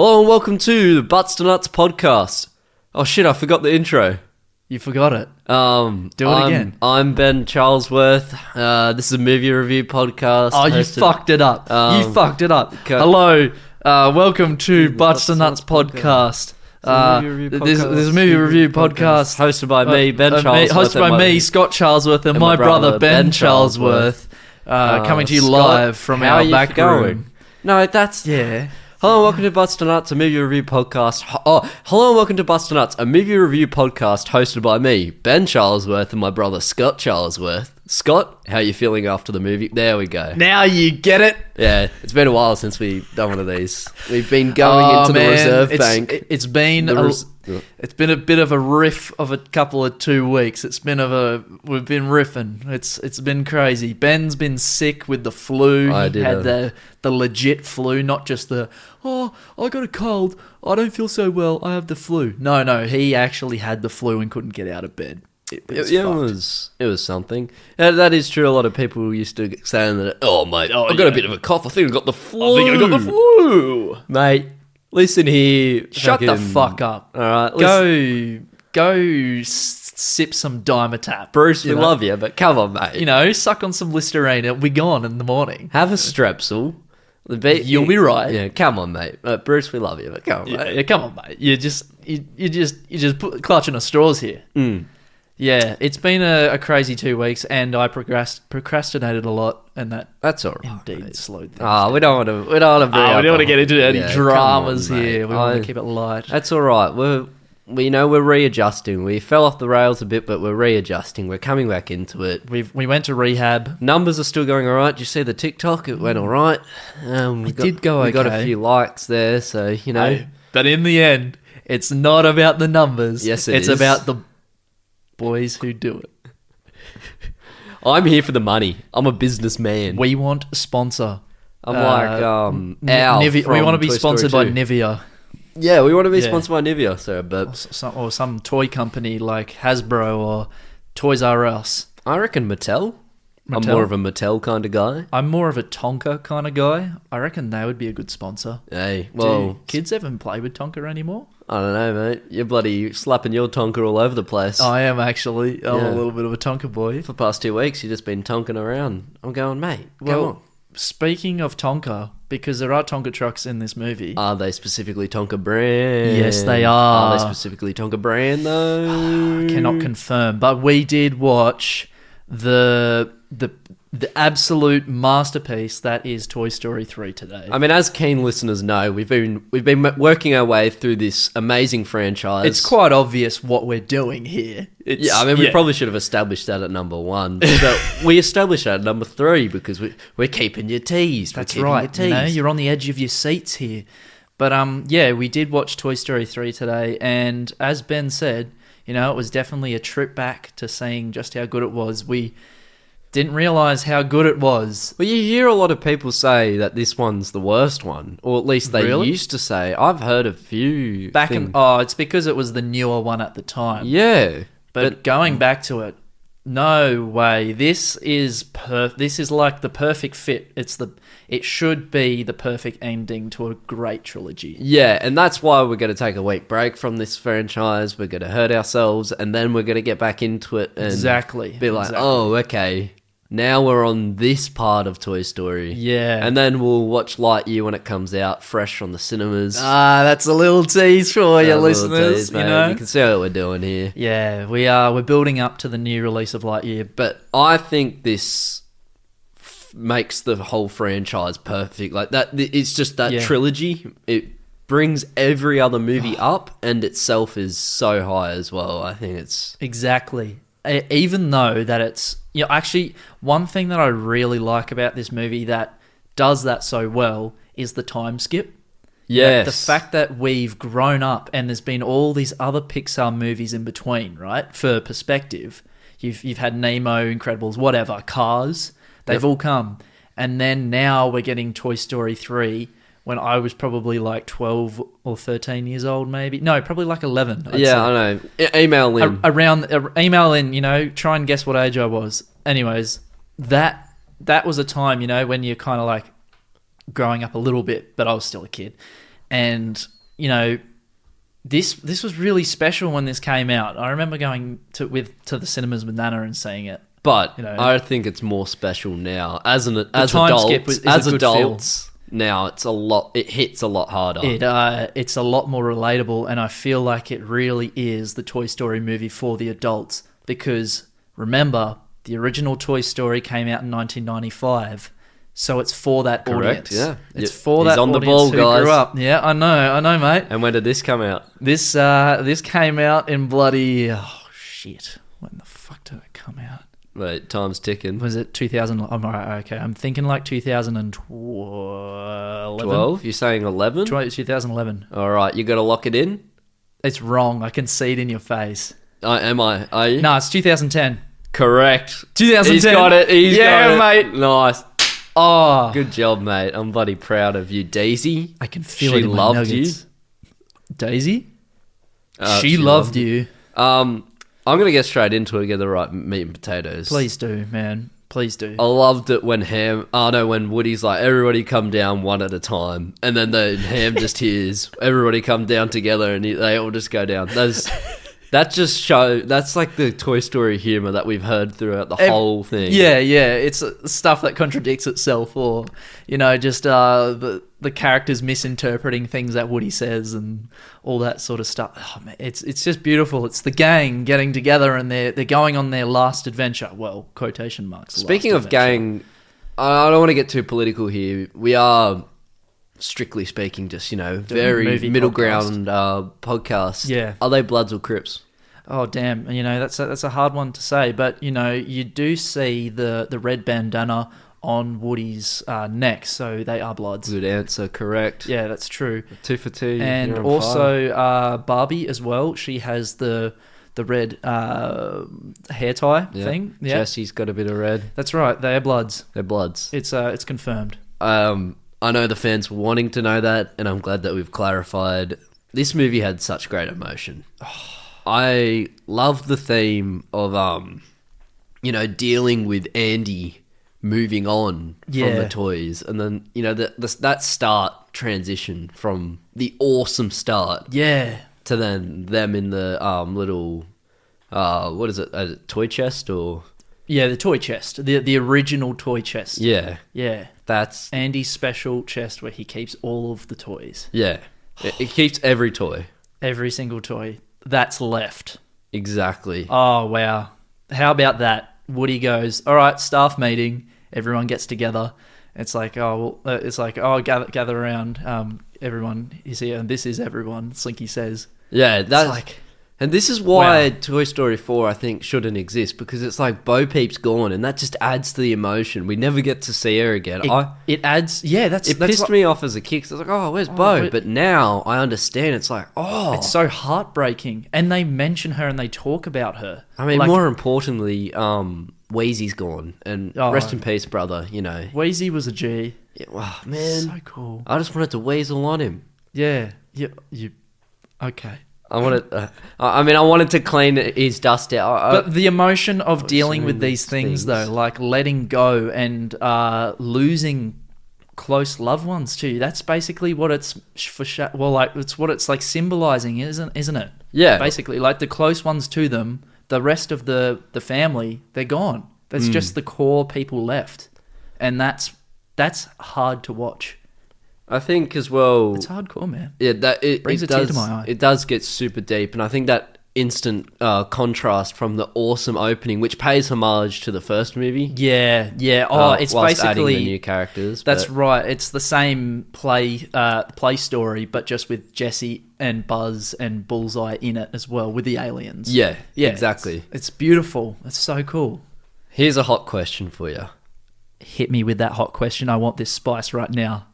Hello and welcome to the Butts to Nuts podcast. Oh shit, I forgot the intro. You forgot it. Do it again. I'm Ben Charlesworth. This is a movie review podcast. Oh, you fucked it up. You fucked it up. okay. Hello. Welcome to Butts to Nuts podcast. This is a movie review podcast hosted by me, Ben Charlesworth. Hosted by me, Scott Charlesworth, and my brother, Ben Charlesworth. Coming to you Scott, live from how our are you back going? room. No, that's... Yeah. Hello and welcome to Butts to Nuts, a movie review podcast. Hello and welcome to Butts to Nuts, a movie review podcast hosted by me, Ben Charlesworth, and my brother, Scott Charlesworth. Scott, how are you feeling after the movie? There we go. Now you get it. Yeah, it's been a while since we've done one of these. We've been going into the reserve bank. It's been a bit of a riff of a couple of 2 weeks. We've been riffing. It's been crazy. Ben's been sick with the flu. He had the legit flu, not just the I got a cold. I don't feel so well. I have the flu. No, he actually had the flu and couldn't get out of bed. It was something. That is true. A lot of people used to say that. Oh mate, I've got a bit of a cough. I think I got the flu. Mate, listen here. Shut the fuck up. All right, go sip some Dimetap. Bruce, we love you, but come on, mate. Suck on some Listerine. It'll be gone in the morning. Have a Strepsil. You'll be right. Yeah, come on, mate. Bruce, we love you, but come on, mate. Yeah, come on, mate. You just clutching at straws here. Yeah, it's been a crazy 2 weeks, and I procrastinated a lot, and that's all right. Indeed, mate. slowed things. We don't want to. We don't want to get into any dramas on, here. We want to keep it light. That's all right. We're readjusting. We fell off the rails a bit, but we're readjusting. We're coming back into it. We went to rehab. Numbers are still going all right. Did you see the TikTok? It went all right. We got a few likes there, so But in the end, it's not about the numbers. Yes, it's about the boys who do it. I'm here for the money. I'm a businessman. We want a sponsor. I'm Al Nivea. From we want to be Toy sponsored Story by 2. Nivea. Yeah, we want to be sponsored by Nivea, sir. But some toy company like Hasbro or Toys R Us. I reckon Mattel. I'm more of a Mattel kind of guy. I'm more of a Tonka kind of guy. I reckon they would be a good sponsor. Hey, well, do kids even play with Tonka anymore? I don't know, mate. You're bloody slapping your Tonka all over the place. I am actually. I'm a little bit of a Tonka boy. For the past 2 weeks, you've just been tonking around. I'm going, mate, go on. Speaking of Tonka, because there are Tonka trucks in this movie. Are they specifically Tonka brand? Yes, they are. Are they specifically Tonka brand, though? I cannot confirm, but we did watch the absolute masterpiece that is Toy Story 3 today. I mean, as keen listeners know, we've been working our way through this amazing franchise. It's quite obvious what we're doing here. We probably should have established that at number 1, but we established that at number 3 because we're keeping you teased. That's right. You're on the edge of your seats here. But we did watch Toy Story 3 today, and as Ben said, it was definitely a trip back to seeing just how good it was. We didn't realise how good it was. Well, you hear a lot of people say that this one's the worst one, or at least they used to say. I've heard a few. It's because it was the newer one at the time. Yeah, but going back to it, no way. This is like the perfect fit. It should be the perfect ending to a great trilogy. Yeah, and that's why we're going to take a week break from this franchise. We're going to hurt ourselves, and then we're going to get back into it and be like, oh, okay. Now we're on this part of Toy Story. Yeah. And then we'll watch Lightyear when it comes out fresh from the cinemas. That's a little tease for you listeners. You can see what we're doing here. Yeah, we are. We're building up to the new release of Lightyear. But I think this makes the whole franchise perfect. Like that, it's just that trilogy. It brings every other movie up, and itself is so high as well. I think it's... Exactly. Even though that it's... actually, one thing that I really like about this movie that does that so well is the time skip. Yes. The fact that we've grown up and there's been all these other Pixar movies in between, right? For perspective, you've had Nemo, Incredibles, whatever, Cars, they've all come. And then now we're getting Toy Story 3 when I was probably like 12 or 13 years old, maybe. No, probably like 11. I'd say. I know. Email in. Email in, try and guess what age I was. Anyways, that was a time, when you're kind of like growing up a little bit, but I was still a kid. And, you know, this was really special when this came out. I remember going to the cinemas with Nana and seeing it. But you know, I think it's more special now as adults. Now it's a lot. It hits a lot harder. It's a lot more relatable, and I feel like it really is the Toy Story movie for the adults. Because remember, the original Toy Story came out in 1995, so it's for that audience. Yeah, it's for that audience who grew up. Yeah, I know, mate. And when did this come out? This came out in bloody shit. When the fuck did it come out? Wait, time's ticking. Was it 2000? I'm right. Okay, I'm thinking like 2012. 12? You're saying 11? 2011. All right, you got to lock it in. It's wrong. I can see it in your face. Am I? Are you? No, it's 2010. Correct. 2010. He's got it. He's got it, mate. Nice. Oh, good job, mate. I'm bloody proud of you, Daisy. I can feel it in my nuggets. Daisy? She loved you. I'm going to get straight into it, get the right meat and potatoes. Please do, man. Please do. I loved it when when Woody's like, everybody come down one at a time. And then Ham just hears, everybody come down together and they all just go down. That's like the Toy Story humor that we've heard throughout the whole thing. Yeah. It's stuff that contradicts itself, or, you know, just the characters misinterpreting things that Woody says and all that sort of stuff. Oh, man, it's just beautiful. It's the gang getting together and they're going on their last adventure. Well, quotation marks. Speaking of gang, I don't want to get too political here. We are, strictly speaking, just, you know, very middle ground podcast. Yeah. Are they Bloods or Crips? Oh, damn. You know, that's a hard one to say. But, you know, you do see the red bandana on Woody's neck, so they are Bloods. Good answer, correct. Yeah, that's true. 2 for 2. And also Barbie as well. She has the red hair tie thing. Yeah. Jessie's got a bit of red. That's right. They are Bloods. They're Bloods. It's confirmed. I know the fans were wanting to know that, and I'm glad that we've clarified. This movie had such great emotion. I love the theme of you know, dealing with Andy moving on from the toys, and then, you know, that start transition from the awesome start to then them in the little what is it, a toy chest, or the toy chest, the original toy chest. Yeah That's Andy's special chest where he keeps all of the toys. It keeps every toy, every single toy that's left. Exactly. Oh, wow. How about that? Woody goes, all right, staff meeting. Everyone gets together. It's like, gather around. Everyone is here, and this is everyone, Slinky says. Yeah, that's like... And this is why Toy Story 4, I think, shouldn't exist, because it's like Bo Peep's gone, and that just adds to the emotion. We never get to see her again. It adds... Yeah, that's pissed me off as a kid, because I was like, oh, where's Bo? But now I understand. It's like, oh... It's so heartbreaking. And they mention her and they talk about her. I mean, more importantly, Wheezy's gone. And rest in peace, brother, you know. Wheezy was a G. Yeah, wow, man. So cool. I just wanted to weasel on him. Yeah. You... Okay. I wanted to clean his dust out. But the emotion of dealing with these things, though, like letting go and losing close loved ones too. That's basically what it's it's what it's like symbolizing, isn't it? Yeah. Basically, like the close ones to them, the rest of the family, they're gone. There's just the core people left, and that's hard to watch. I think as well... It's hardcore, man. Yeah, it brings a tear to my eye. It does get super deep, and I think that instant contrast from the awesome opening, which pays homage to the first movie. Yeah. It's whilst basically adding the new characters. That's right. It's the same play story, but just with Jessie and Buzz and Bullseye in it as well, with the aliens. Yeah, exactly. It's beautiful. It's so cool. Here's a hot question for you. Hit me with that hot question. I want this spice right now.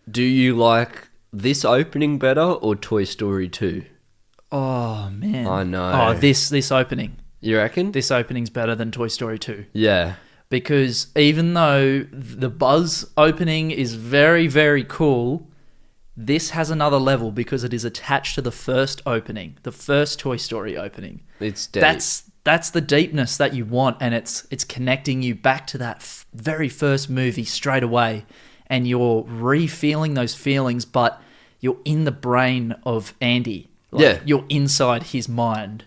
Do you like this opening better or Toy Story 2? Oh, man. I know. Oh, this opening. You reckon? This opening's better than Toy Story 2. Yeah. Because even though the Buzz opening is very, very cool, this has another level because it is attached to the first opening, the first Toy Story opening. It's deep. That's the deepness that you want, and it's connecting you back to that very first movie straight away. And you're re-feeling those feelings, but you're in the brain of Andy. Like, you're inside his mind,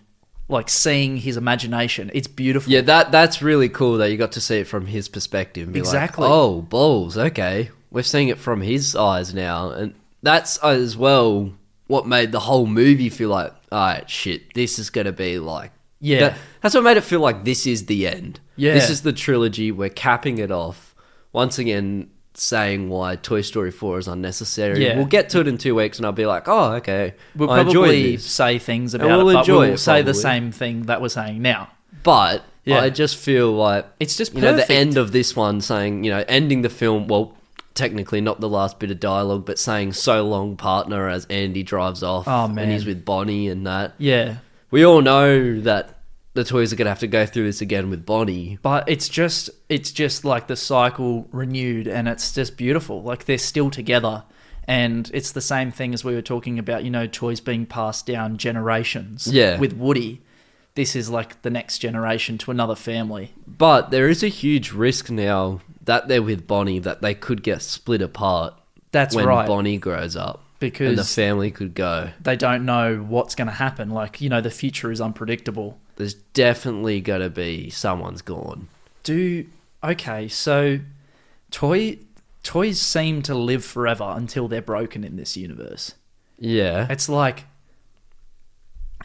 like seeing his imagination. It's beautiful. Yeah, that's really cool that you got to see it from his perspective. And be exactly. Like, oh, balls. Okay, we're seeing it from his eyes now, and that's as well what made the whole movie feel like, all right, shit, this is gonna be like. Yeah, that's what made it feel like this is the end. Yeah, this is the trilogy. We're capping it off once again, saying why Toy Story 4 is unnecessary. Yeah. We'll get to it in 2 weeks, and I'll be like, oh, okay. We'll probably say things about it, but we'll say the same thing that we're saying now. But I just feel like it's just perfect. The end of this one saying, ending the film. Well, technically not the last bit of dialogue, but saying "so long, partner" as Andy drives off. Oh man, and he's with Bonnie and that. Yeah. We all know that the toys are going to have to go through this again with Bonnie. But it's just like the cycle renewed, and it's just beautiful. Like, they're still together, and it's the same thing as we were talking about, toys being passed down generations. Yeah. With Woody, this is like the next generation to another family. But there is a huge risk now that they're with Bonnie that they could get split apart. That's when right. Bonnie grows up. Because and the family could go. They don't know what's going to happen. Like, the future is unpredictable. There's definitely going to be someone's gone. Okay, so toys seem to live forever until they're broken in this universe. Yeah. It's like,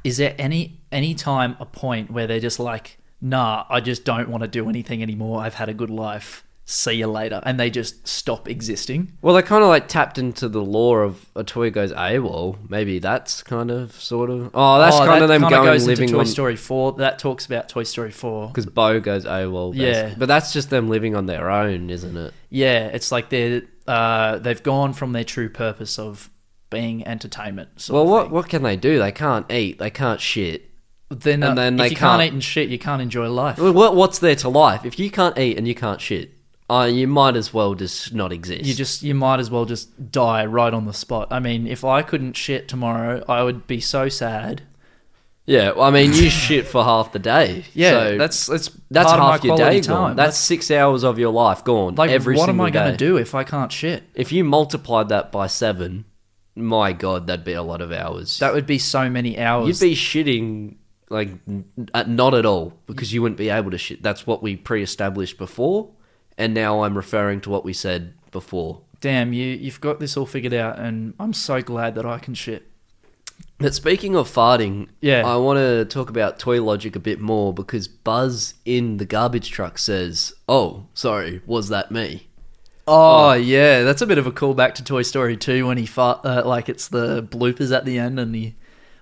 is there any time a point where they're just like, nah, I just don't want to do anything anymore. I've had a good life. See you later. And they just stop existing. Well, they kind of like tapped into the lore of a toy goes AWOL. Maybe that's kind of, sort of... Oh, that's kind of them going living Toy Story 4. That talks about Toy Story 4. Because Bo goes AWOL. Yeah. But that's just them living on their own, isn't it? Yeah, it's like they've gone from their true purpose of being entertainment. Well, what can they do? They can't eat. They can't shit. Then if you can't eat and shit, you can't enjoy life. What's there to life? If you can't eat and you can't shit, you might as well just not exist. You might as well just die right on the spot. I mean, if I couldn't shit tomorrow, I would be so sad. Yeah, well, I mean, you shit for half the day. Yeah, so that's half your day time. Gone. That's 6 hours of your life gone. Like, every what single am I going day. to do if I can't shit? If you multiplied that by 7, my God, that'd be a lot of hours. That would be so many hours. You'd be shitting like not at all because you wouldn't be able to shit. That's what we pre-established before. And now I'm referring to what we said before. Damn, you've got this all figured out, and I'm so glad that I can shit. But speaking of farting, yeah. I want to talk about toy logic a bit more because Buzz in the garbage truck says, "Oh, sorry, was that me?" Oh, yeah, that's a bit of a callback to Toy Story 2 when he fart, like it's the bloopers at the end and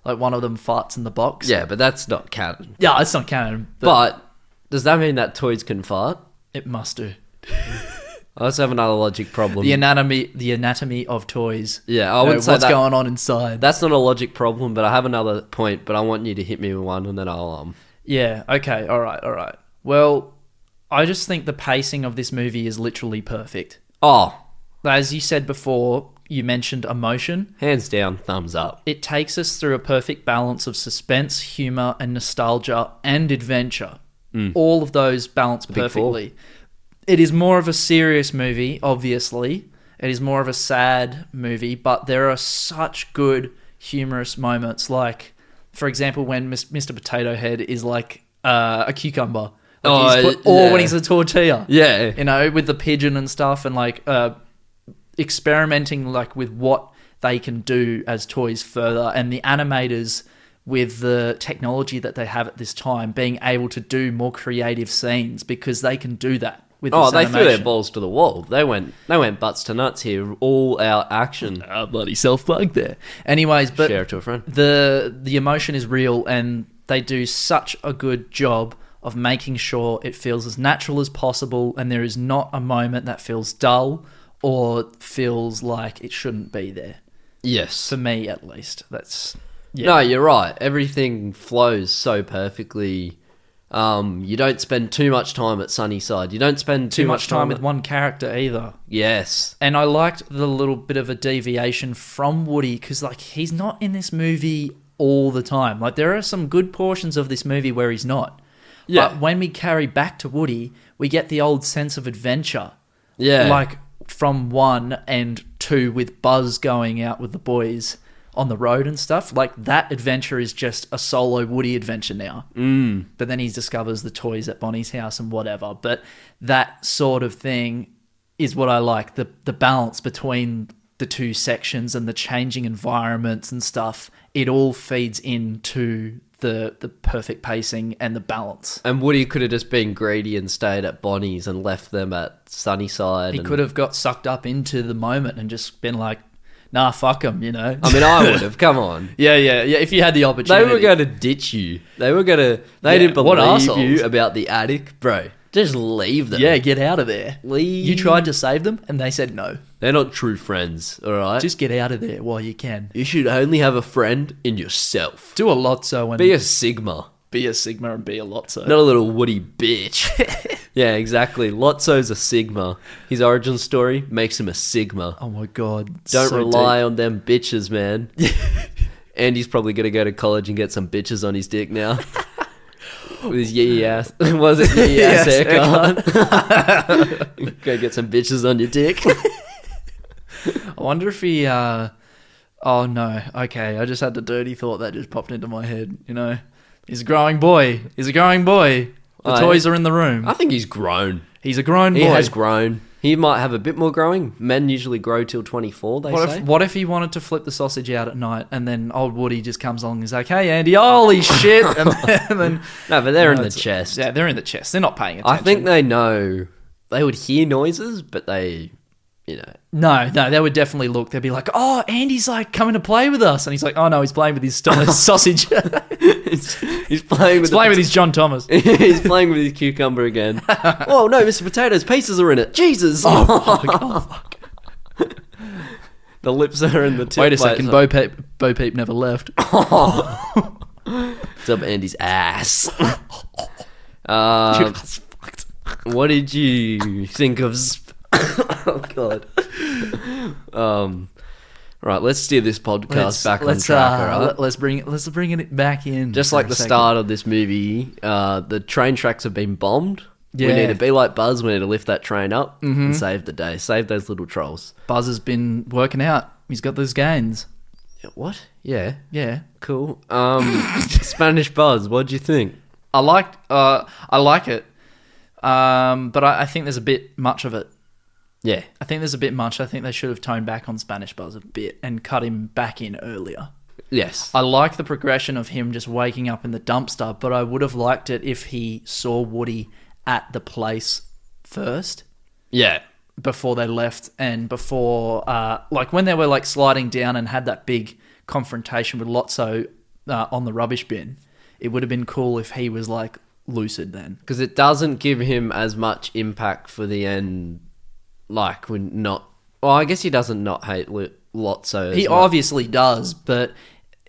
like one of them farts in the box. Yeah, but that's not canon. Yeah, it's not canon. But does that mean that toys can fart? It must do. I also have another logic problem. The anatomy of toys. Yeah, I wouldn't say what's going on inside. That's not a logic problem, but I have another point, but I want you to hit me with one and then I'll... Yeah, okay, all right. Well, I just think the pacing of this movie is literally perfect. Oh. As you said before, you mentioned emotion. Hands down, thumbs up. It takes us through a perfect balance of suspense, humour, and nostalgia, and adventure. All of those balanced perfectly. It is more of a serious movie, obviously. It is more of a sad movie, but there are such good humorous moments. Like, for example, when Mr. Potato Head is like a cucumber. Like when he's a tortilla. Yeah. With the pigeon and stuff, and like experimenting like with what they can do as toys further, and the animators with the technology that they have at this time being able to do more creative scenes because they can do that with this they animation. threw their balls to the wall. They went butts to nuts here. All out action. Bloody self-plug there. Anyways, but share it to a friend. The emotion is real, and they do such a good job of making sure it feels as natural as possible, and there is not a moment that feels dull or feels like it shouldn't be there. Yes. For me, at least. That's... Yeah. No, you're right. Everything flows so perfectly. You don't spend too much time at Sunnyside. You don't spend too much time with one character either. Yes. And I liked the little bit of a deviation from Woody because, like, he's not in this movie all the time. Like, there are some good portions of this movie where he's not. Yeah. But when we carry back to Woody, we get the old sense of adventure. Yeah. Like, from 1 and 2 with Buzz going out with the boys on the road and stuff, like that adventure is just a solo Woody adventure now. But then he discovers the toys at Bonnie's house and whatever. But that sort of thing is what I like, the balance between the two sections and the changing environments and stuff. It all feeds into the perfect pacing and the balance. And Woody could have just been greedy and stayed at Bonnie's and left them at Sunnyside. He could have got sucked up into the moment and just been like, nah, fuck them, you know? I mean, I would have. Come on. Yeah. If you had the opportunity. They were going to ditch you. They didn't believe you about the attic. Bro, just leave them. Yeah, get out of there. Leave. You tried to save them and they said no. They're not true friends, all right? Just get out of there while you can. You should only have a friend in yourself. Do a Lotso and be a Sigma. Be a Sigma and be a Lotso. Not a little Woody bitch. Yeah, exactly. Lotso's a Sigma. His origin story makes him a Sigma. Oh my God. Don't rely on them bitches, man. Andy's probably going to go to college and get some bitches on his dick now. With his yee ass. Was it yee ass haircut? Go get some bitches on your dick. I wonder if he... oh no. Okay, I just had the dirty thought that just popped into my head, you know? He's a growing boy. The toys are in the room. I think he's grown. He's a grown boy. He has grown. He might have a bit more growing. Men usually grow till 24, they say. What if he wanted to flip the sausage out at night and then old Woody just comes along and is like, hey, Andy, holy shit. And then no, but they're in the chest. Yeah, they're in the chest. They're not paying attention. I think they know. They would hear noises, but they... You know. No, they would definitely look. They'd be like, oh, Andy's like coming to play with us. And he's like, oh no, he's playing with his sausage. he's playing with his John Thomas. He's playing with his cucumber again. Oh no, Mr. Potato's pieces are in it. Jesus. Oh fuck. The lips are in the tip. Wait a second, Bo Peep never left. It's up Andy's ass. What did you think of... Oh God. Right, let's steer this podcast back on track. Right? Let's bring it back in. Just like the start of this movie, the train tracks have been bombed. Yeah. We need to be like Buzz. We need to lift that train up and save the day. Save those little trolls. Buzz has been working out. He's got those gains. What? Yeah. Cool. Spanish Buzz. What'd you think? I like it. But I think there's a bit much of it. Yeah. I think there's a bit much. I think they should have toned back on Spanish Buzz a bit and cut him back in earlier. Yes. I like the progression of him just waking up in the dumpster, but I would have liked it if he saw Woody at the place first. Yeah. Before they left and before, like when they were like sliding down and had that big confrontation with Lotso on the rubbish bin, it would have been cool if he was like lucid then. Because it doesn't give him as much impact for the end. Like, we're not... Well, I guess he doesn't not hate Lotso. He obviously does, but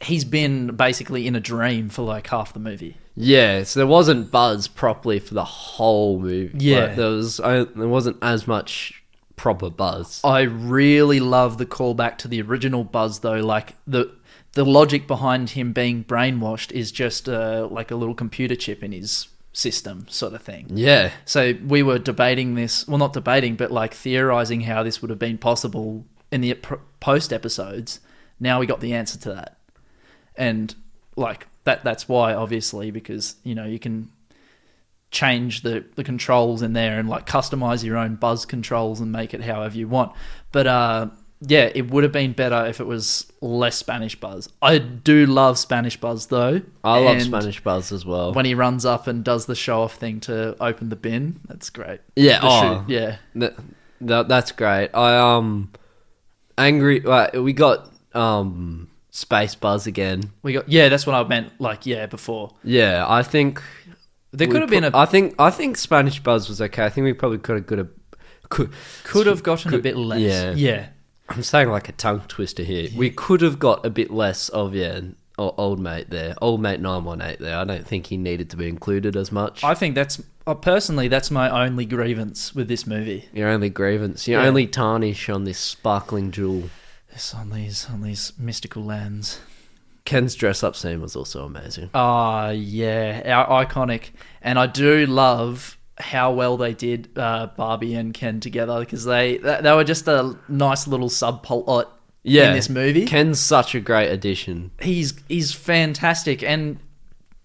he's been basically in a dream for like half the movie. Yeah, so there wasn't Buzz properly for the whole movie. Yeah. Like, there wasn't as much proper Buzz. I really love the callback to the original Buzz, though. Like, the logic behind him being brainwashed is just like a little computer chip in his... system sort of thing. Yeah. So we were debating this, well, not debating, but like theorizing how this would have been possible in the post episodes. Now we got the answer to that. And like that's why, obviously, because, you know, you can change the controls in there and like customize your own Buzz controls and make it however you want. But yeah, it would have been better if it was less Spanish Buzz. I do love Spanish Buzz, though. I love Spanish Buzz as well. When he runs up and does the show-off thing to open the bin, that's great. Yeah, yeah. That's great. Angry... we got Space Buzz again. That's what I meant, like, before. Yeah, I think... There could have been I think Spanish Buzz was okay. I think we probably could have gotten a bit less. Yeah. I'm saying like a tongue twister here. Yeah. We could have got a bit less of old mate there, old mate 918 there. I don't think he needed to be included as much. I think that's my only grievance with this movie. Your only grievance, your only tarnish on this sparkling jewel. Yes, on these mystical lands. Ken's dress up scene was also amazing. Yeah, iconic, and I do love how well they did Barbie and Ken together, because they were just a nice little subplot in this movie. Ken's such a great addition. He's fantastic, and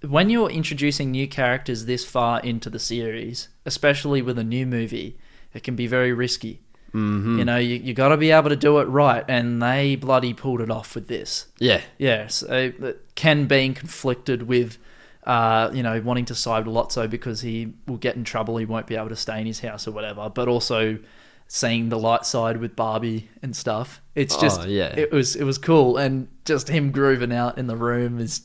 when you're introducing new characters this far into the series, especially with a new movie, it can be very risky. Mm-hmm. You know, you got to be able to do it right, and they bloody pulled it off with this. Yeah. So Ken being conflicted with, wanting to side with Lotso because he will get in trouble, he won't be able to stay in his house or whatever, but also seeing the light side with Barbie and stuff. It's just, it was cool, and just him grooving out in the room is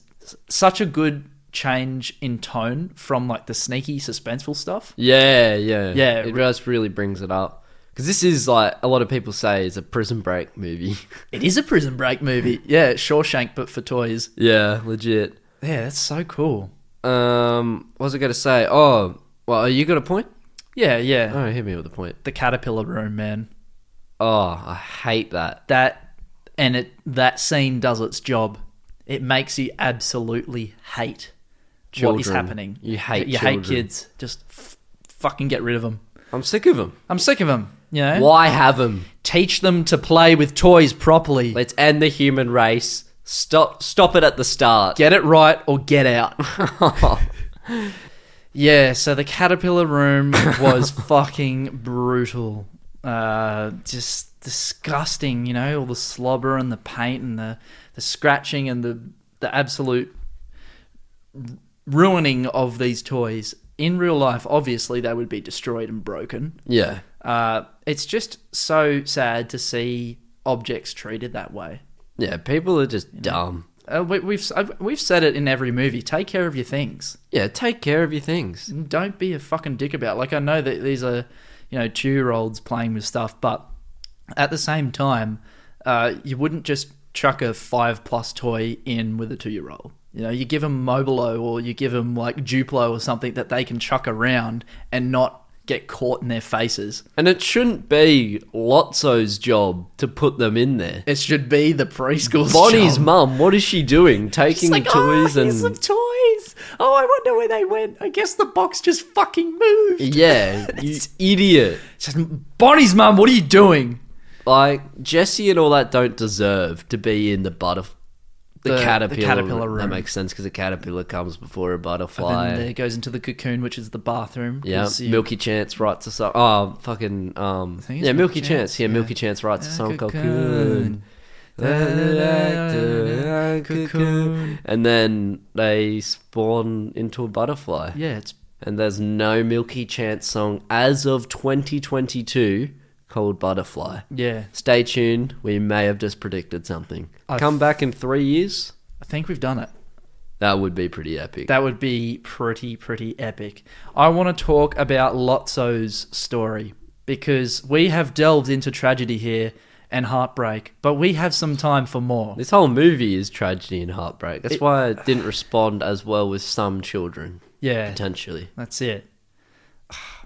such a good change in tone from like the sneaky, suspenseful stuff. Yeah. It just really brings it up. Because this is like, a lot of people say it's a Prison Break movie. It is a Prison Break movie. Yeah, Shawshank, but for toys. Yeah, legit. Yeah, that's so cool. What was I going to say? Oh, well, you got a point? Yeah. Oh, hit me with a point. The caterpillar room, man. Oh, I hate that. That scene does its job. It makes you absolutely hate children. What is happening. You hate kids. Just fucking get rid of them. I'm sick of them. You know? Why have them? Teach them to play with toys properly. Let's end the human race. Stop it at the start. Get it right or get out. Yeah, so the caterpillar room was fucking brutal. Just disgusting, you know, all the slobber and the paint and the scratching and the absolute ruining of these toys. In real life, obviously, they would be destroyed and broken. Yeah. It's just so sad to see objects treated that way. Yeah, people are just dumb. We've said it in every movie. Take care of your things. Yeah, take care of your things. Don't be a fucking dick about it. Like, I know that these are, 2-year-olds playing with stuff, but at the same time, you wouldn't just chuck a 5+ toy in with a 2-year-old. You know, you give them Mobilo or you give them like Duplo or something that they can chuck around and not get caught in their faces. And it shouldn't be Lotso's job to put them in there. It should be the preschool's Bonnie's job. mum, what is she doing? Taking like, toys and... here's some toys. Oh, I wonder where they went. I guess the box just fucking moved. Yeah, you idiot. Just, Bonnie's mum, what are you doing? Like, Jessie and all that don't deserve to be in the caterpillar room. That makes sense because a caterpillar comes before a butterfly. And then it goes into the cocoon, which is the bathroom. Yeah, Milky Chance writes a song. Oh, fucking Milky Chance. Yeah, Milky Chance writes a song called Cocoon. Cocoon. And then they spawn into a butterfly. Yeah, and there's no Milky Chance song as of 2022 called Butterfly. Yeah. Stay tuned. We may have just predicted something. Come back in 3 years. I think we've done it. That would be pretty epic. That would be pretty epic. I want to talk about Lotso's story because we have delved into tragedy here and heartbreak, but we have some time for more. This whole movie is tragedy and heartbreak. That's why it didn't respond as well with some children. Yeah. Potentially. That's it.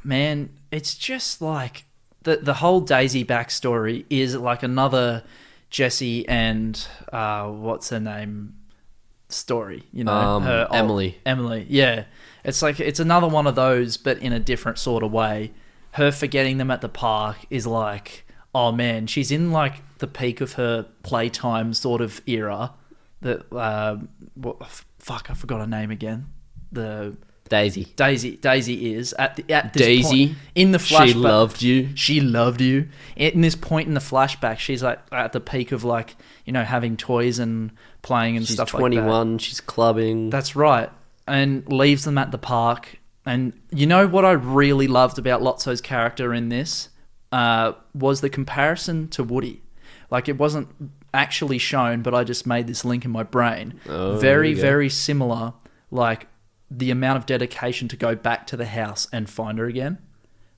Man, it's just like... The whole Daisy backstory is like another Jessie and what's her name story, Emily. Emily, yeah. It's like it's another one of those, but in a different sort of way. Her forgetting them at the park is like, oh man, she's in like the peak of her playtime sort of era. That I forgot her name again. Daisy is at this Daisy point in the flashback. She loved you. In this point in the flashback, she's like at the peak of like having toys and playing and stuff like that. She's 21. She's clubbing. That's right, and leaves them at the park. And you know what I really loved about Lotso's character in this was the comparison to Woody. Like it wasn't actually shown, but I just made this link in my brain. Very similar. Like. The amount of dedication to go back to the house and find her again.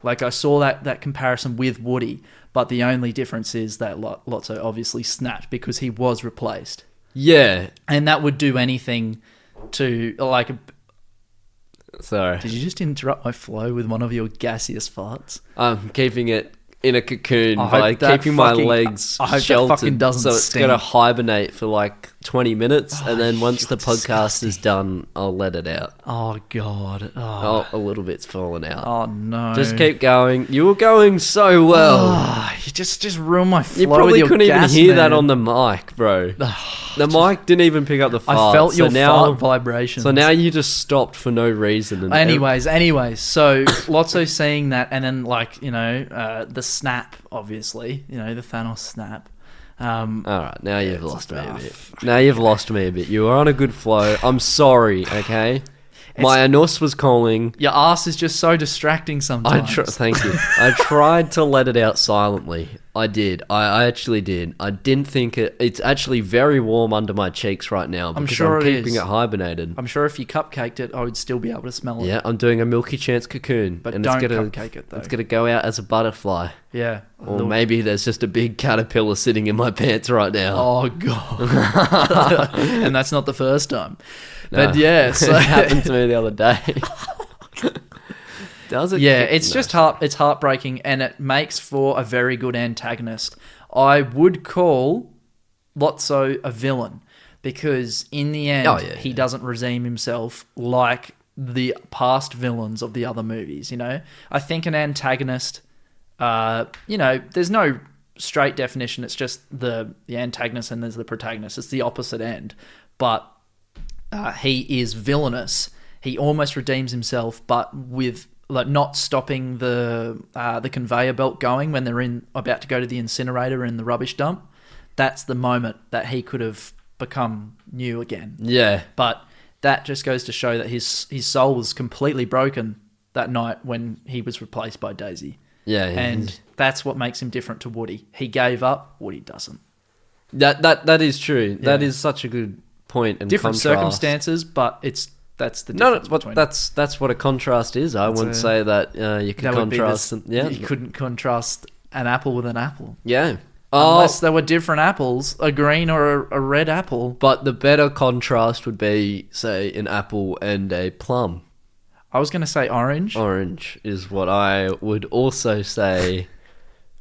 Like I saw that comparison with Woody, but the only difference is that Lotso obviously snapped because he was replaced. Yeah. And that would do anything to like... Sorry. Did you just interrupt my flow with one of your gaseous farts? I'm keeping it in a cocoon by keeping my legs I hope sheltered, that fucking doesn't so it's sting. going to hibernate for like 20 minutes, and then once the podcast is done, I'll let it out. Oh, God. Oh, a little bit's fallen out. Oh, no. Just keep going. You were going so well. Oh, you just ruined my flow. You probably with your couldn't even gas, hear man. that on the mic, bro. The mic didn't even pick up the fart. I felt your fart vibrations. So now you just stopped for no reason. And anyways, so Lotso seeing that, and then the snap, obviously, the Thanos snap. All right, now you've lost me a bit. Now you've lost me a bit. You were on a good flow. I'm sorry, okay? My anus was calling. Your ass is just so distracting sometimes. Thank you. I tried to let it out silently. I did. I actually did. I didn't think it... It's actually very warm under my cheeks right now because I'm keeping it hibernated. I'm sure if you cupcaked it, I would still be able to smell it. Yeah, I'm doing a Milky Chance cocoon. But don't cupcake it, though. It's going to go out as a butterfly. Yeah. Or maybe there's just a big caterpillar sitting in my pants right now. Oh, God. And that's not the first time. No. But yeah, so... It happened to me the other day. It's heartbreaking, and it makes for a very good antagonist. I would call Lotso a villain because in the end, he doesn't redeem himself like the past villains of the other movies. I think an antagonist, there's no straight definition. It's just the antagonist and there's the protagonist. It's the opposite end, but he is villainous. He almost redeems himself, but with not stopping the conveyor belt going when they're about to go to the incinerator and the rubbish dump. That's the moment that he could have become new again. Yeah. But that just goes to show that his soul was completely broken that night when he was replaced by Daisy. Yeah. And that's what makes him different to Woody. He gave up, Woody doesn't. That is true. Yeah. That is such a good point and different contrast. Circumstances, but that's the difference between that's what a contrast is. I wouldn't say that you could contrast. You couldn't contrast an apple with an apple. Yeah. Unless there were different apples, a green or a red apple. But the better contrast would be, say, an apple and a plum. I was going to say orange. Orange is what I would also say,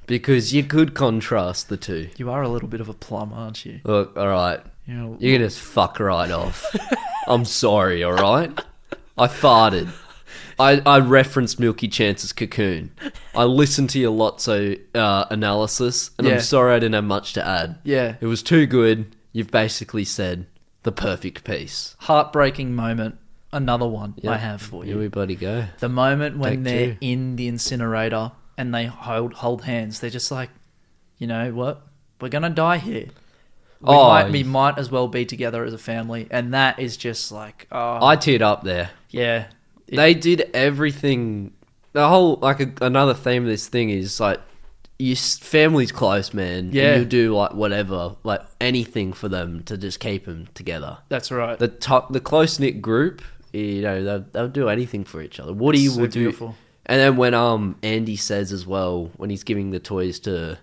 because you could contrast the two. You are a little bit of a plum, aren't you? Look, all right. You can just fuck right off. I'm sorry, all right? I farted. I referenced Milky Chance's cocoon. I listened to your Lotso analysis, and I'm sorry I didn't have much to add. Yeah. It was too good. You've basically said the perfect piece. Heartbreaking moment. Another one I have for you. Here we bloody go. The moment when they're in the incinerator and they hold hands. They're just like, you know what? We're going to die here. We might as well be together as a family. And that is just like... I teared up there. Yeah. They did everything. The whole... another theme of this thing is like... Your family's close, man. Yeah. And you do whatever, anything for them to just keep them together. That's right. The close-knit group, they'll do anything for each other. Woody will do... Beautiful. And then when Andy says as well, when he's giving the toys to...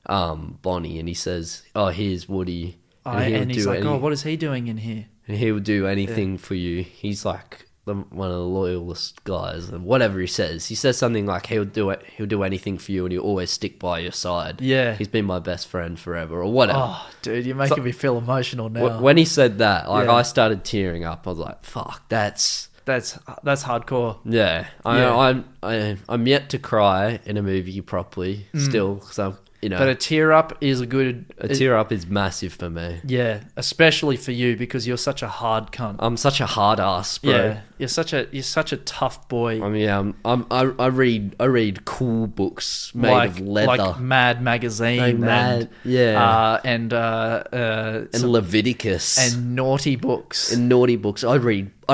Bonnie, and he says, here's Woody, and he's like, what is he doing in here? And he will do anything for you. He's like one of the loyalist guys, and whatever he says something like he'll do anything for you, and he'll always stick by your side. Yeah, he's been my best friend forever, or whatever. Oh, dude, you're making me feel emotional now. When he said that, I started tearing up. I was like, fuck, that's hardcore. Yeah, I'm yet to cry in a movie properly still, so. But a tear up is tear up is massive for me. Yeah, especially for you because you're such a hard cunt. I'm such a hard ass, bro. Yeah, you're such a tough boy. I mean, I read cool books made of leather, like Mad Magazine, and Leviticus, and naughty books. I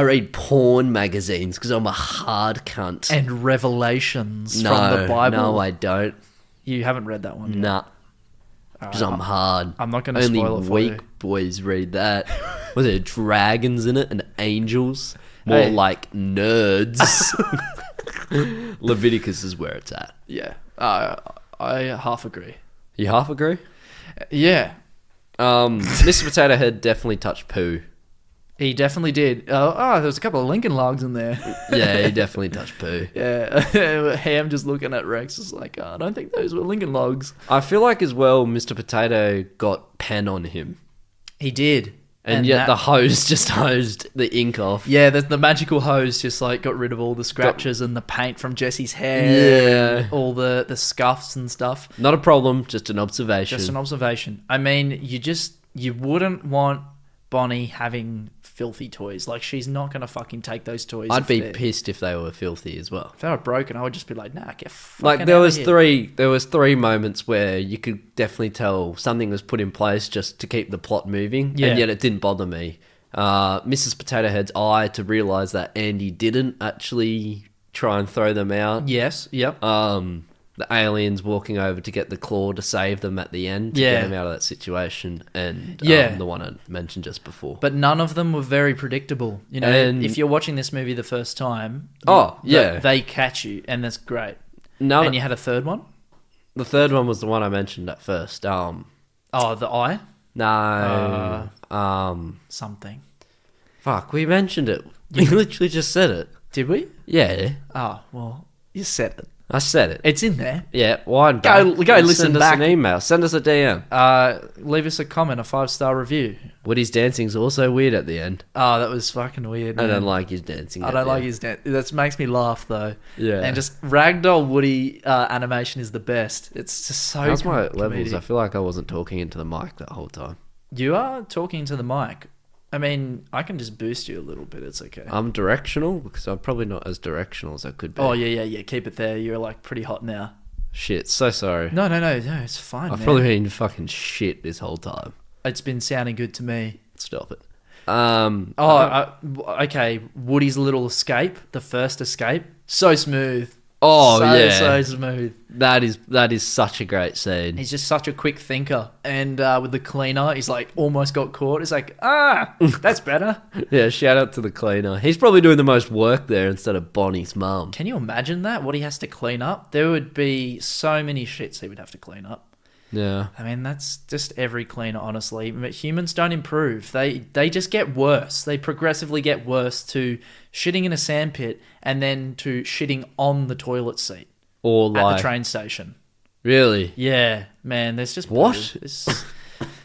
read porn magazines because I'm a hard cunt. And Revelations from the Bible. No, I don't. You haven't read that one yet? Nah. Because I'm hard. I'm not going to spoil it for you. Only weak boys read that. Was there dragons in it and angels? More like nerds. Leviticus is where it's at. Yeah. I half agree. You half agree? Yeah. Mr. Potato Head definitely touched poo. He definitely did. There was a couple of Lincoln Logs in there. Yeah, he definitely touched poo. Yeah. Ham just looking at Rex is like, I don't think those were Lincoln Logs. I feel like as well, Mr. Potato got pen on him. He did. And yet the hose just hosed the ink off. Yeah, the magical hose just like got rid of all the scratches and the paint from Jesse's hair. Yeah. All the scuffs and stuff. Not a problem, just an observation. Just an observation. I mean, you wouldn't want Bonnie having filthy toys. Like, she's not going to fucking take those toys. I'd be pissed if they were filthy as well. If they were broken, I would just be like, nah, get fucking like there was three moments where you could definitely tell something was put in place just to keep the plot moving, and yet it didn't bother me. Mrs. Potato Head's eye to realise that Andy didn't actually try and throw them out. Yes, yep. The aliens walking over to get the claw to save them at the end, to get them out of that situation, and the one I mentioned just before. But none of them were very predictable. You know, if you're watching this movie the first time, they catch you, and that's great. And you had a third one? The third one was the one I mentioned at first. The eye? No. Something. Fuck, we mentioned it. We literally just said it. Did we? Yeah. Oh, well, you said it. I said it. It's in there. Yeah, wind back. Go listen back. Send us an email. Send us a DM. Leave us a comment, a 5-star review. Woody's dancing's also weird at the end. Oh, that was fucking weird, man. I don't like his dancing. I don't like his dance. That makes me laugh, though. Yeah. And just Ragdoll Woody animation is the best. It's just so How's my levels? I feel like I wasn't talking into the mic that whole time. You are talking to the mic. I mean, I can just boost you a little bit. It's okay. I'm directional because I'm probably not as directional as I could be. Oh, yeah. Keep it there. You're like pretty hot now. Shit, so sorry. No, it's fine, I've probably been fucking shit this whole time. It's been sounding good to me. Stop it. Okay. Woody's little escape, the first escape, so smooth. Oh, so smooth. That is such a great scene. He's just such a quick thinker. And with the cleaner, he's like almost got caught. It's like, that's better. Yeah, shout out to the cleaner. He's probably doing the most work there instead of Bonnie's mum. Can you imagine that? What he has to clean up? There would be so many shits he would have to clean up. Yeah. I mean, that's just every cleaner, honestly. But humans don't improve. They just get worse. They progressively get worse to shitting in a sandpit and then to shitting on the toilet seat. Or at the train station. Really? Yeah, man, there's just... What?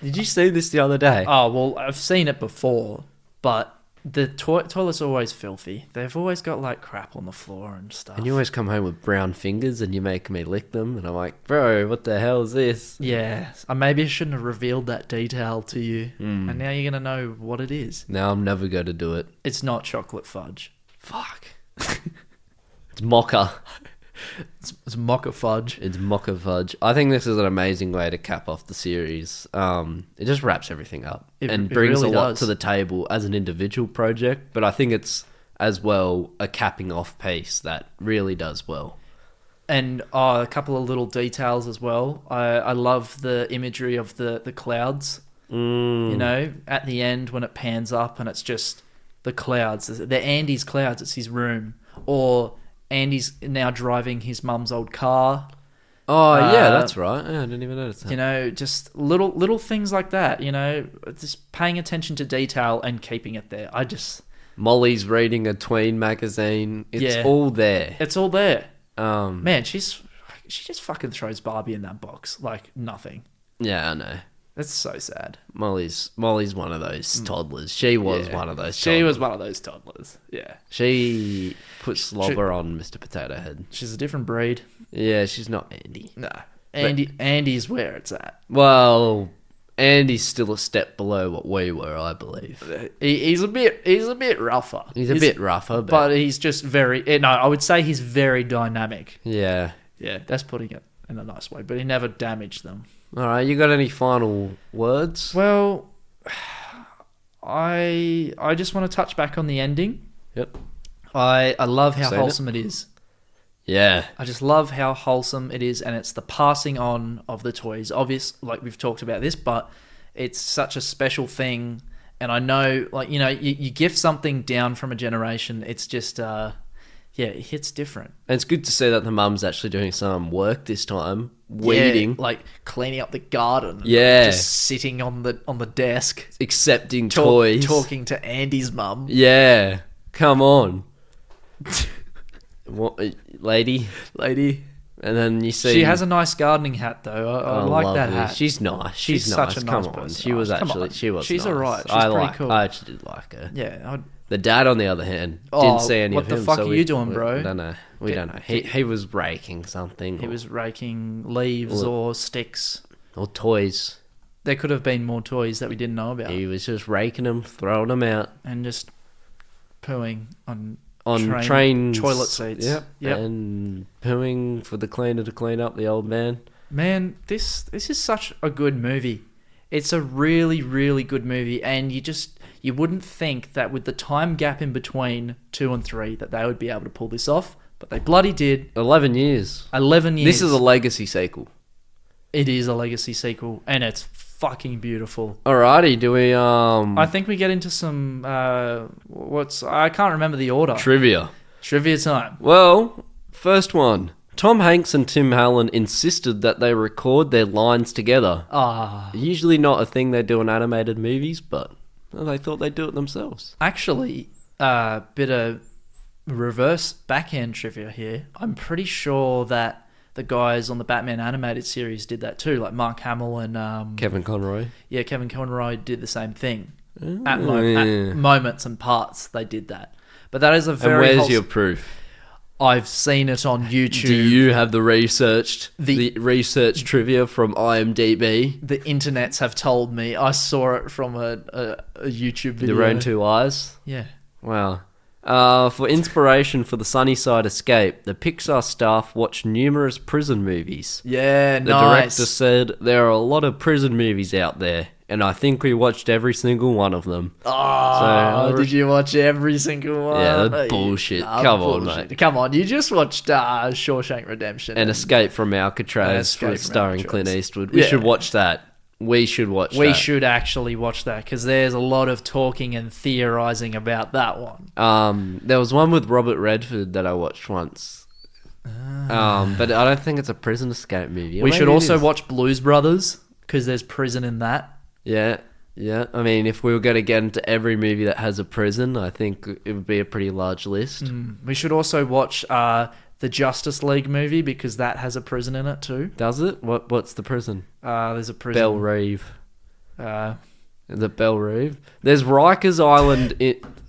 Did you see this the other day? Oh, well, I've seen it before, but the toilets are always filthy. They've always got, like, crap on the floor and stuff. And you always come home with brown fingers and you make me lick them, and I'm like, bro, what the hell is this? Yeah, maybe I shouldn't have revealed that detail to you, and now you're going to know what it is. Now I'm never going to do it. It's not chocolate fudge. Fuck. It's mocha. It's mocha fudge. It's mocha fudge. I think this is an amazing way to cap off the series. It just wraps everything up and brings really a lot to the table as an individual project, but I think it's as well a capping off piece that really does well. And a couple of little details as well. I love the imagery of the clouds. You know, at the end when it pans up and it's just the clouds. They're Andy's clouds. It's his room. Or Andy's now driving his mum's old car. Oh, yeah, that's right. Yeah, I didn't even notice that. You know, just little things like that, you know, just paying attention to detail and keeping it there. Molly's reading a tween magazine. It's all there. It's all there. Man, she just fucking throws Barbie in that box like nothing. Yeah, I know. That's so sad. Molly's one of those toddlers. She was one of those toddlers. She was one of those toddlers. Yeah. She put slobber on Mr. Potato Head. She's a different breed. Yeah, she's not Andy. No. Andy's where it's at. Well, Andy's still a step below what we were, I believe. He's a bit rougher. He's a bit rougher, but he's just very... No, I would say he's very dynamic. Yeah. Yeah, that's putting it in a nice way. But he never damaged them. All right, you got any final words? Well, I just want to touch back on the ending. Yep. I love how wholesome it is. Yeah. I just love how wholesome it is, and it's the passing on of the toys. Obvious, like we've talked about this, but it's such a special thing. And I know, like, you know, you gift something down from a generation, it's just... it hits different. And it's good to see that the mum's actually doing some work this time. Weeding. Yeah, like cleaning up the garden. Yeah. Just sitting on the desk. Accepting toys. Talking to Andy's mum. Yeah. Come on. What, lady? And then you see she has a nice gardening hat though. I like that hat. She's nice. She's nice. Such a nice person. She was actually. She was. She's nice. alright. She's pretty cool. I actually did like her. Yeah. The dad, on the other hand, didn't see any of him. What the fuck are you doing, bro? We don't know. We don't know. He was raking something. He was raking leaves or sticks. Or toys. There could have been more toys that we didn't know about. He was just raking them, throwing them out. And just pooing on train toilet seats. Yep. And pooing for the cleaner to clean up the old man. Man, this is such a good movie. It's a really, really good movie, and you wouldn't think that with the time gap in between 2 and 3 that they would be able to pull this off, but they bloody did. 11 years. 11 years. This is a legacy sequel. It is a legacy sequel, and it's fucking beautiful. Alrighty, do we I think we get into some I can't remember the order. Trivia time. Well, first one. Tom Hanks and Tim Allen insisted that they record their lines together. Usually not a thing they do in animated movies, but they thought they'd do it themselves. Actually, bit of reverse backhand trivia here. I'm pretty sure that the guys on the Batman animated series did that too, like Mark Hamill and Kevin Conroy. Yeah, Kevin Conroy did the same thing. At moments and parts, they did that. But that is a very. And where's your proof? I've seen it on YouTube. Do you have the research trivia from IMDb? The internets have told me. I saw it from a YouTube video. Your own two eyes? Yeah. Wow. For inspiration for the Sunnyside Escape, the Pixar staff watched numerous prison movies. Yeah, The director said, there are a lot of prison movies out there, and I think we watched every single one of them. Did you watch every single one? Yeah, that's bullshit. Come on, mate. Come on, you just watched Shawshank Redemption. And Escape from Alcatraz starring Clint Eastwood. We should watch that. We should should actually watch that, because there's a lot of talking and theorizing about that one. There was one with Robert Redford that I watched once. But I don't think it's a prison escape movie. We should also watch Blues Brothers, because there's prison in that. Yeah. I mean, if we were going to get into every movie that has a prison, I think it would be a pretty large list. We should also watch the Justice League movie, because that has a prison in it too. Does it? What's the prison? There's a prison. Belle Reve. Is it Belle Reve? There's Rikers Island.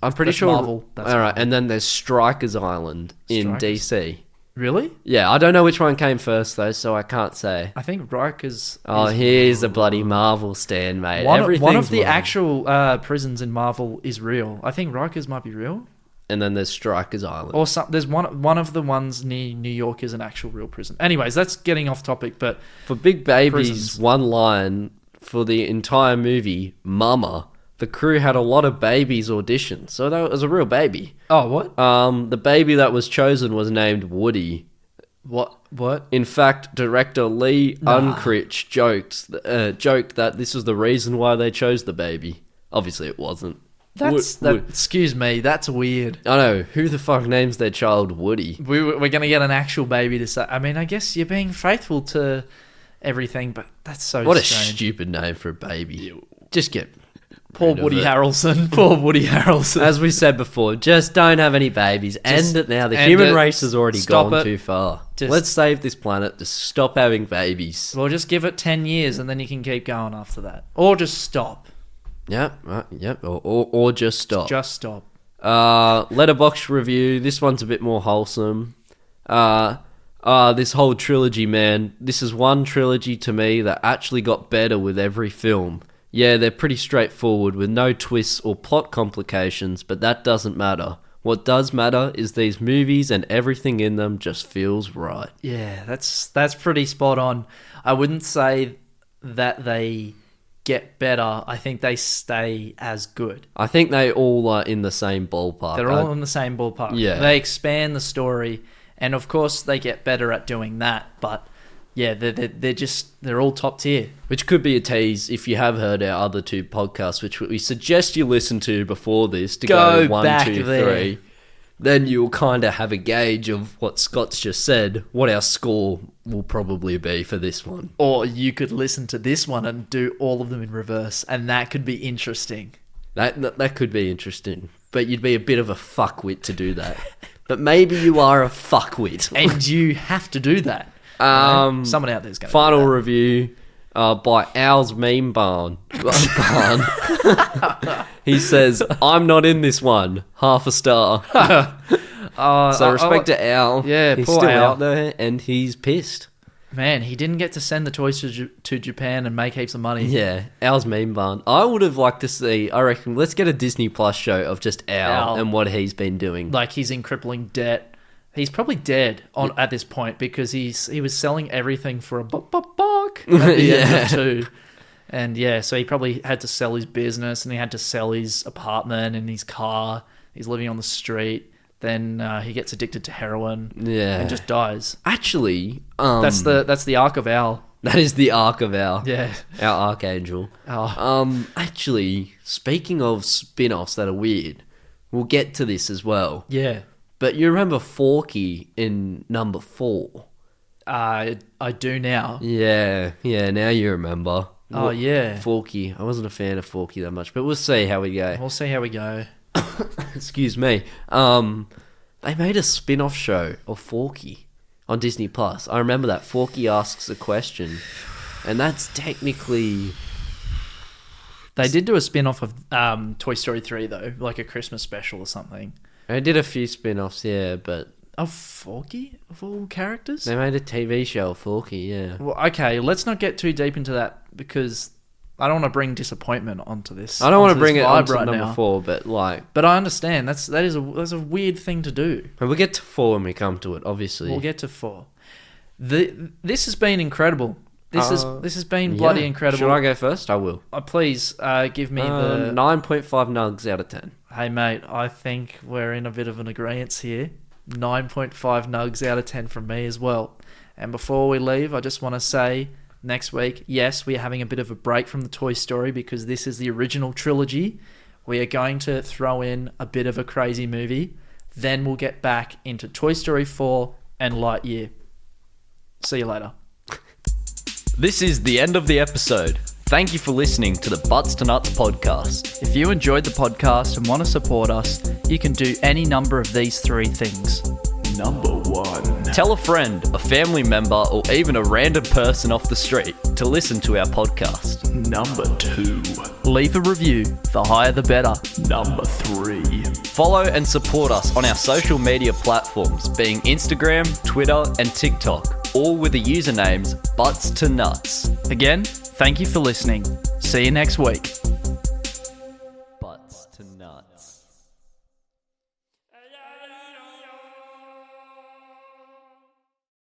I'm pretty sure. Marvel. That's all right, and then there's Strikers Island in DC. Really? Yeah, I don't know which one came first though, so I can't say. I think Rikers. Here's a bloody Marvel stand, mate. One of the actual prisons in Marvel is real. I think Rikers might be real. And then there's Strikers Island. Or there's one of the ones near New York is an actual real prison. Anyways, that's getting off topic, but for Big Baby's one line for the entire movie, Mama, the crew had a lot of babies audition, so that was a real baby. Oh, what? The baby that was chosen was named Woody. What? In fact, director Lee Unkrich joked that this was the reason why they chose the baby. Obviously, it wasn't. Excuse me, that's weird. I know. Who the fuck names their child Woody? We're going to get an actual baby to say. I mean, I guess you're being faithful to everything, but that's so What strange. A stupid name for a baby. Just get... Poor Woody Harrelson. Poor Woody Harrelson. As we said before, just don't have any babies. End it now. The human race has already gone too far. Let's save this planet. Just stop having babies. Well, just give it 10 years and then you can keep going after that. Or just stop. Yep. Or just stop. Just stop. Letterboxd review. This one's a bit more wholesome. This whole trilogy, man. This is one trilogy to me that actually got better with every film. Yeah, they're pretty straightforward with no twists or plot complications, but that doesn't matter. What does matter is these movies and everything in them just feels right. Yeah, that's pretty spot on. I wouldn't say that they get better. I think they stay as good. I think they all are in the same ballpark. They're all in the same ballpark. Yeah. They expand the story, and of course they get better at doing that, but yeah, they're all top tier. Which could be a tease if you have heard our other two podcasts, which we suggest you listen to before this to go 1, 2, 3. Then you'll kind of have a gauge of what Scott's just said, what our score will probably be for this one. Or you could listen to this one and do all of them in reverse, and that could be interesting. That could be interesting, but you'd be a bit of a fuckwit to do that. But maybe you are a fuckwit. And you have to do that. Someone out there's going to Final review by Owl's Meme Barn. He says, I'm not in this one. Half a star. So respect to Owl. Yeah, he's poor still Owl. out there and he's pissed. Man, he didn't get to send the toys to Japan and make heaps of money. Yeah, Owl's Meme Barn. I would have liked to see, I reckon, let's get a Disney Plus show of just Owl and what he's been doing. Like, he's in crippling debt. He's probably dead at this point because he was selling everything for a buck at the end of 2. And yeah, so he probably had to sell his business and he had to sell his apartment and his car. He's living on the street. Then he gets addicted to heroin and just dies. Actually, that's the arc of Owl. That is the arc of Owl. Yeah. Our archangel. Actually, speaking of spin-offs that are weird, we'll get to this as well. Yeah. But you remember Forky in number 4? I do now. Yeah, now you remember. Oh, yeah. Forky. I wasn't a fan of Forky that much, but we'll see how we go. We'll see how we go. Excuse me. They made a spin-off show of Forky on Disney Plus. I remember that. Forky Asks a Question. And that's technically... They did do a spin-off of Toy Story 3, though. Like a Christmas special or something. They did a few spin-offs, yeah, but... Of Forky? Of all characters? They made a TV show of Forky, yeah. Well, okay, let's not get too deep into that because I don't want to bring disappointment onto this. I don't want to bring it onto right number now. 4, but like... But I understand. That's a weird thing to do. And we'll get to 4 when we come to it, obviously. We'll get to 4. This has been incredible. This has been bloody incredible. Should I go first? I will. Please give me the 9.5 nugs out of 10. Hey mate, I think we're in a bit of an agreement here. 9.5 nugs out of 10 from me as well. And before we leave, I just want to say next week, yes, we're having a bit of a break from the Toy Story because this is the original trilogy. We are going to throw in a bit of a crazy movie. Then we'll get back into Toy Story 4 and Lightyear. See you later. This is the end of the episode. Thank you for listening to the Butts to Nuts podcast. If you enjoyed the podcast and want to support us, you can do any number of these 3 things. Number 1. Tell a friend, a family member, or even a random person off the street to listen to our podcast. Number 2. Leave a review. The higher the better. Number 3. Follow and support us on our social media platforms, being Instagram, Twitter, and TikTok, all with the usernames Butts to Nuts. Again, thank you for listening. See you next week.